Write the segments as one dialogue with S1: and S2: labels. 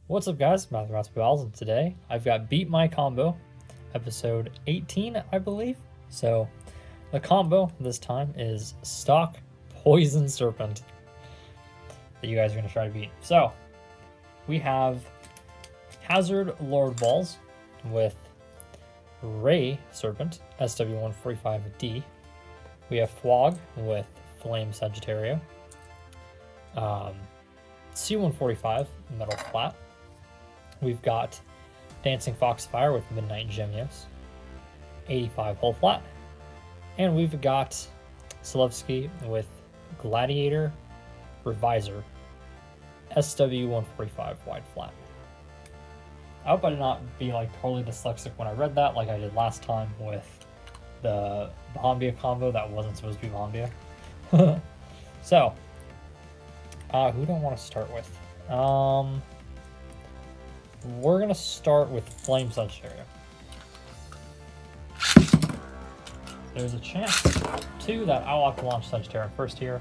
S1: What's up, guys? Mathematics and today I've got Beat My Combo, episode 18, I believe. So the combo this time is Stock Poison Serpent that you guys are going to try to beat. So we have Hazard Lord Balls with Ray Serpent, SW145D. We have Fwog with Flame Sagittario. C145 Metal Flat. We've got Dancing Foxfire with Midnight Gemios, 85 Hull Flat. And we've got Selevsky with Gladiator Revizer, SW145 Wide Flat. I hope I did not be like totally dyslexic when I read that like I did last time with the Bahamdia combo that wasn't supposed to be Bahamdia. So, who do I want to start with? We're going to start with Flame Sagittario. There's a chance, too, that I'll have to launch Sagittario first here.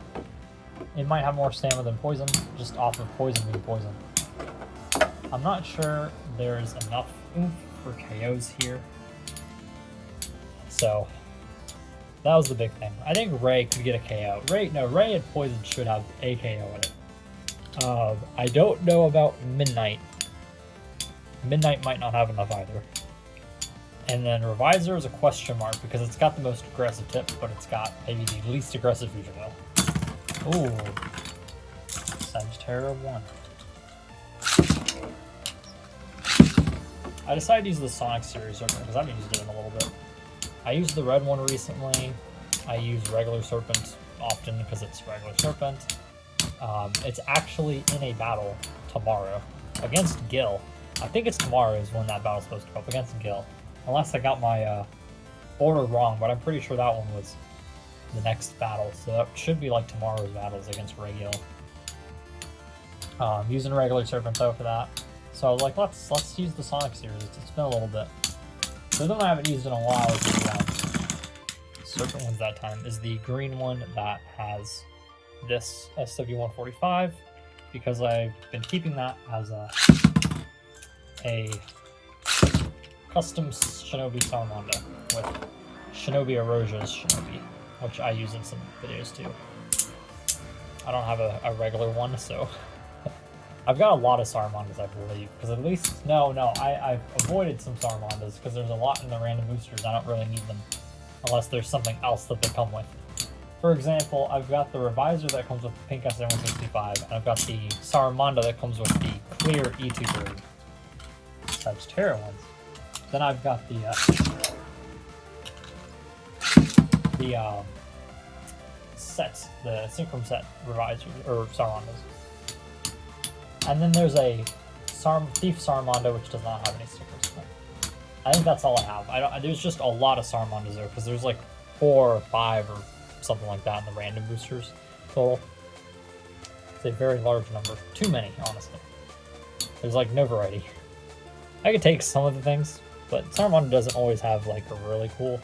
S1: It might have more stamina than Poison, just off of Poison being Poison. I'm not sure there's enough oomph for KOs here. So, that was the big thing. I think Ray could get a KO. Ray and Poison should have a KO in it. I don't know about Midnight. Midnight might not have enough either. And then Revizer is a question mark because it's got the most aggressive tip, but it's got maybe the least aggressive fusion wheel. Ooh. Sagittario 1. I decided to use the Sonic series Serpent because I've used it in a little bit. I used the red one recently. I use regular Serpent often because it's regular Serpent. It's actually in a battle tomorrow against Gil. I think it's tomorrow is when that battle's supposed to go up against Gil. Unless I got my order wrong, but I'm pretty sure that one was the next battle. So that should be like tomorrow's battles against Ray Gil. Using regular Serpent though for that. So I was like, let's use the Sonic series. It's been a little bit. The one I haven't used in a while is the Serpent ones that time is the green one that has this SW145 because I've been keeping that as a custom Shinobi Salamanda with Shinobi Erosio's Shinobi, which I use in some videos too. I don't have a regular one, so I've got a lot of Saramandas, I believe, because at least, I've avoided some Saramandas because there's a lot in the random boosters. I don't really need them unless there's something else that they come with. For example, I've got the Revizer that comes with the pink SM165, and I've got the Saramanda that comes with the clear E230 Sagittario ones. Then I've got the sets, the Synchrom set Revizer, or Saramandas. And then there's a Thief Saramanda, which does not have any stickers. I think that's all I have. There's just a lot of Saramandas there, because there's like 4 or 5 or something like that in the random boosters total. It's a very large number. Too many, honestly. There's like no variety. I could take some of the things, but Saramanda doesn't always have like a really cool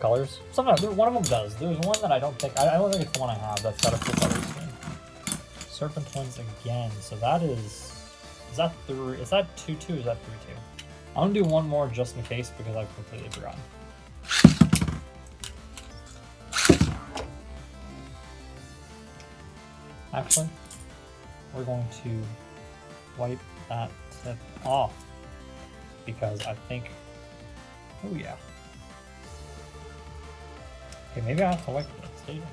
S1: colors. Sometimes one of them does. There's one that I don't think it's the one I have that's got a full color scheme. Serpent wins again. So that is that 3? Is that 2-2? Is that 3-2? I'm gonna do one more just in case because I've completely forgotten. Actually, we're going to wipe that tip off because I think, oh yeah. Okay, maybe I have to wipe the stadium.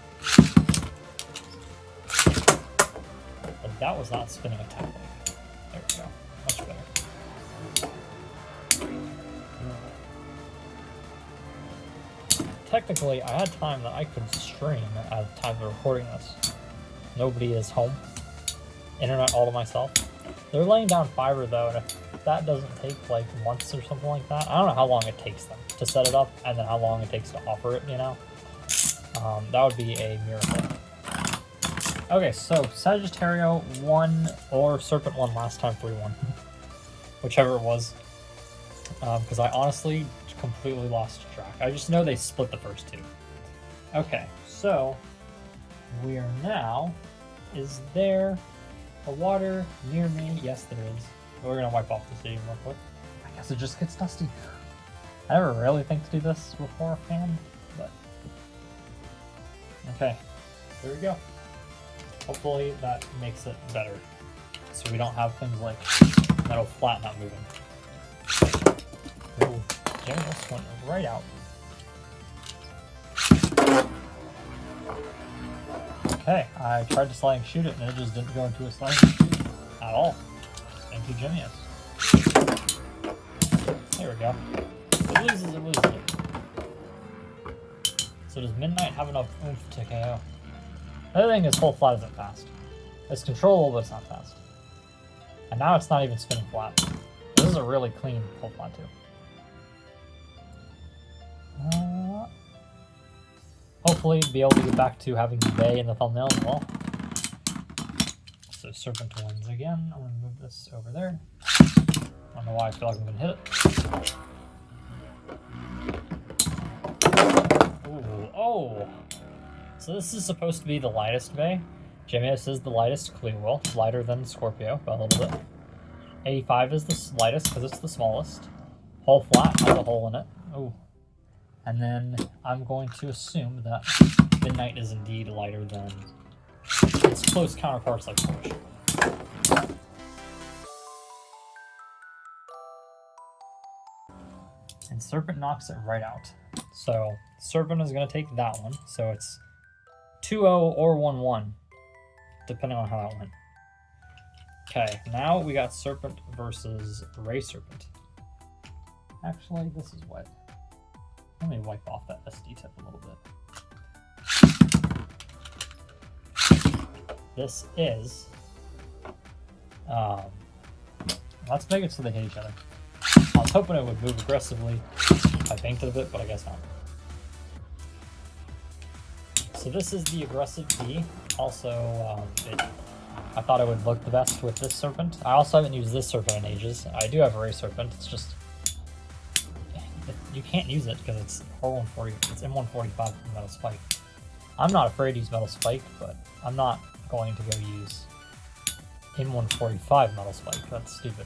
S1: But that was not spinning attack like. There we go. Much better. Technically, I had time that I could stream at the time of recording this. Nobody is home. Internet all to myself. They're laying down fiber though, and if that doesn't take like months or something like that, I don't know how long it takes them to set it up and then how long it takes to offer it, you know? That would be a miracle. Okay, so Sagittario 1 or Serpent 1 last time 3-1. Whichever it was. Because I honestly completely lost track. I just know they split the first 2. Okay, so we are now, is there a water near me? Yes, there is. we're gonna wipe off the stadium real quick. I guess it just gets dusty. I never really think to do this beforehand, but okay, there we go. Hopefully that makes it better, so we don't have things like metal flat not moving. Ooh, Gemios went right out. Okay, I tried to sliding shoot it and it just didn't go into a sliding shoot at all. Thank you, Gemios. There we go. It loses, it loses it. So does Midnight have enough oomph to KO? The other thing is whole flat isn't fast. It's controllable, but it's not fast. And now it's not even spinning flat. This is a really clean whole flat too. Hopefully be able to get back to having Bay in the thumbnail as well. So Serpent wins again. I'm gonna move this over there. I don't know why I feel like I'm gonna hit it. Ooh, oh! So this is supposed to be the lightest Bay. Gemios is the lightest clear wheel, lighter than Scorpio by a little bit. 85 is the lightest because it's the smallest. Whole flat has a hole in it. Ooh. And then I'm going to assume that Midnight is indeed lighter than its close counterparts like Torch. And Serpent knocks it right out. So Serpent is going to take that one. So it's 2-0 or 1-1, depending on how that went. Okay, now we got Serpent versus Ray Serpent. Actually, this is what. Let me wipe off that SD tip a little bit. This is let's make it so they hit each other. I was hoping it would move aggressively if I banked it a bit, but I guess not. So this is the aggressive B. Also, I thought it would look the best with this Serpent. I also haven't used this Serpent in ages. I do have a Ray Serpent. It's just you can't use it because it's R140. It's M145 Metal Spike. I'm not afraid to use Metal Spike, but I'm not going to go use M145 Metal Spike. That's stupid.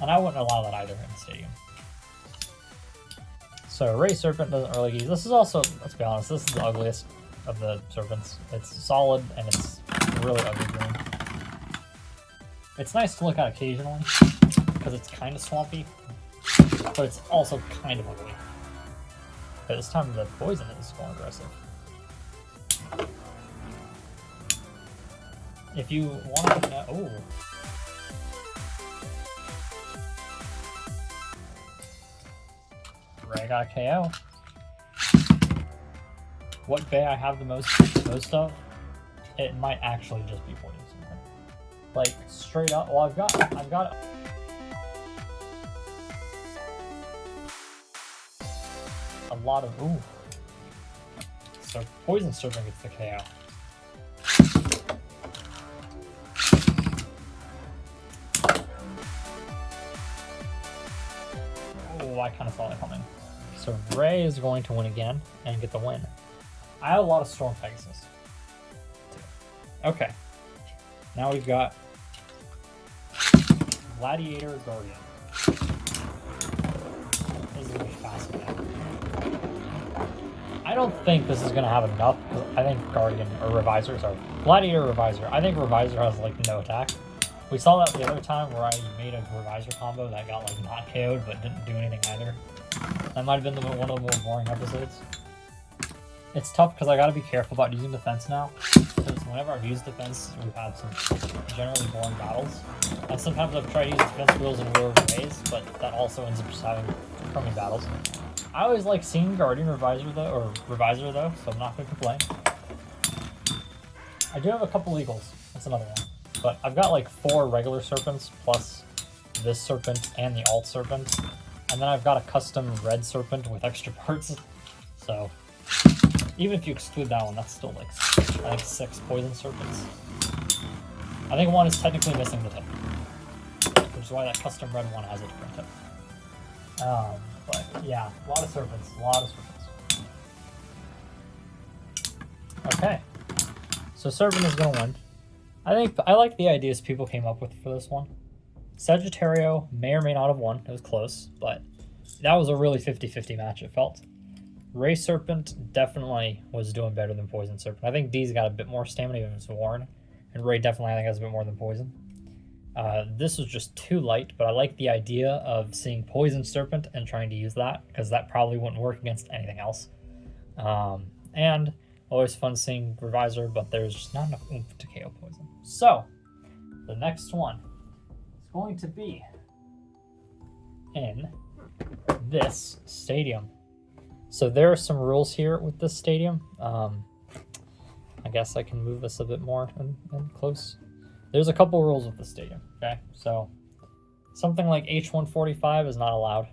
S1: And I wouldn't allow that either in the stadium. So Ray Serpent doesn't really use. This is also, let's be honest, this is the ugliest of the Serpents. It's solid and it's really ugly green. It's nice to look at occasionally because it's kind of swampy, but it's also kind of ugly. But this time the poison is more aggressive. If you want to know, oh. Ray got a KO. What Bay I have the most of? It might actually just be poison something. Like straight up. Well, I've got. A lot of ooh. So Poison Serpent gets the KO. Oh, I kind of saw that coming. So Ray is going to win again and get the win. I have a lot of Storm Pegasus. Okay. Now we've got Gladiator Guardian. This is going to be fascinating. I don't think this is going to have enough. I think Guardian, or Reviser, sorry. Gladiator Reviser. I think Reviser has like no attack. We saw that the other time where I made a Reviser combo that got like not KO'd but didn't do anything either. That might have been one of the more boring episodes. It's tough because I got to be careful about using defense now. Because whenever I've used defense, we've had some generally boring battles. And sometimes I've tried to use defense wheels in weird ways, but that also ends up just having crummy battles. I always like seeing Guardian Reviser though, so I'm not going to complain. I do have a couple legals. That's another one. But I've got like 4 regular Serpents plus this Serpent and the alt Serpent. And then I've got a custom red Serpent with extra parts. So even if you exclude that one, that's still like I think 6 poison Serpents. I think one is technically missing the tip, which is why that custom red one has a different tip. But yeah, a lot of Serpents, Okay, so Serpent is gonna win. I like the ideas people came up with for this one. Sagittario may or may not have won. It was close, but that was a really 50-50 match, it felt. Ray Serpent definitely was doing better than Poison Serpent. I think D's got a bit more stamina even as Warren, and Ray definitely I think has a bit more than Poison. This was just too light, but I like the idea of seeing Poison Serpent and trying to use that, because that probably wouldn't work against anything else. And always fun seeing Revizer, but there's just not enough oomph to KO Poison. So, the next one is going to be in this stadium. So there are some rules here with this stadium. I guess I can move this a bit more and close. There's a couple rules with the stadium, okay? So something like H145 is not allowed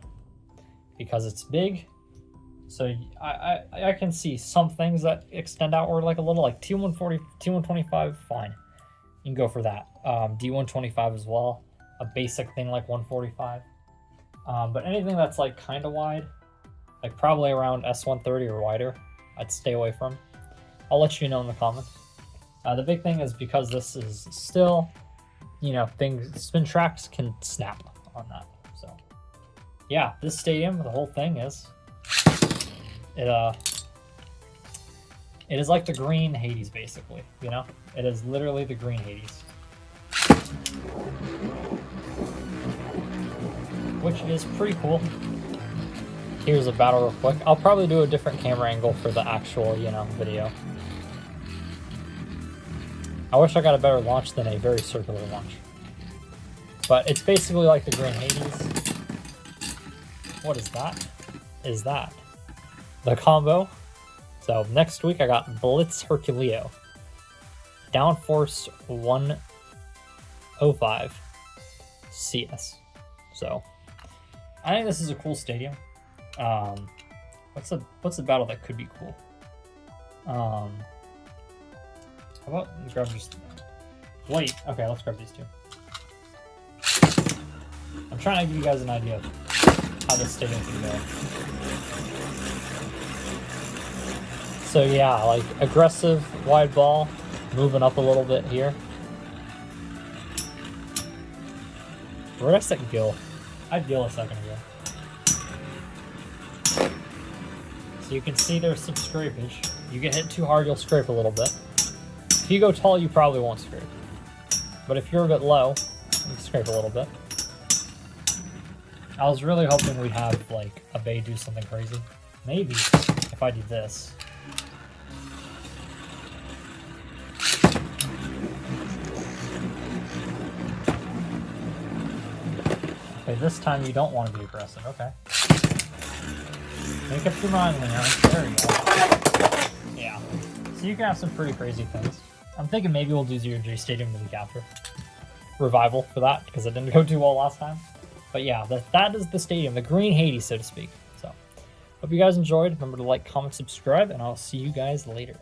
S1: because it's big. So I can see some things that extend outward like a little, like T140, T125, fine. You can go for that. D125 as well, a basic thing like 145. But anything that's like kind of wide, like probably around S130 or wider, I'd stay away from. I'll let you know in the comments. The big thing is because this is still, you know, spin tracks can snap on that. So yeah, this stadium, the whole thing is, it is like the green Hades basically, you know? It is literally the green Hades. Which is pretty cool. Here's a battle real quick. I'll probably do a different camera angle for the actual, you know, video. I wish I got a better launch than a very circular launch. But it's basically like the green Hades. What is that? Is that the combo? So next week I got Blitz Herculeo. Downforce 105 CS. So I think this is a cool stadium. What's the battle that could be cool? How about grab just wait? Okay, let's grab these two. I'm trying to give you guys an idea of how this stadium can go. So yeah, like aggressive wide ball, moving up a little bit here. Where did I set Gil? I had Gil a second ago. So you can see there's some scrapage. You get hit too hard, you'll scrape a little bit. If you go tall, you probably won't scrape. But if you're a bit low, you can scrape a little bit. I was really hoping we'd have like a Bay do something crazy. Maybe if I do this. Okay, this time you don't want to be aggressive. Okay. Make up your mind, Leon. There you go. Yeah. So you can have some pretty crazy things. I'm thinking maybe we'll do 0J Stadium the week after. Revival for that, because it didn't go too well last time. But yeah, that is the stadium, the green Hades, so to speak. So, hope you guys enjoyed. Remember to like, comment, subscribe, and I'll see you guys later.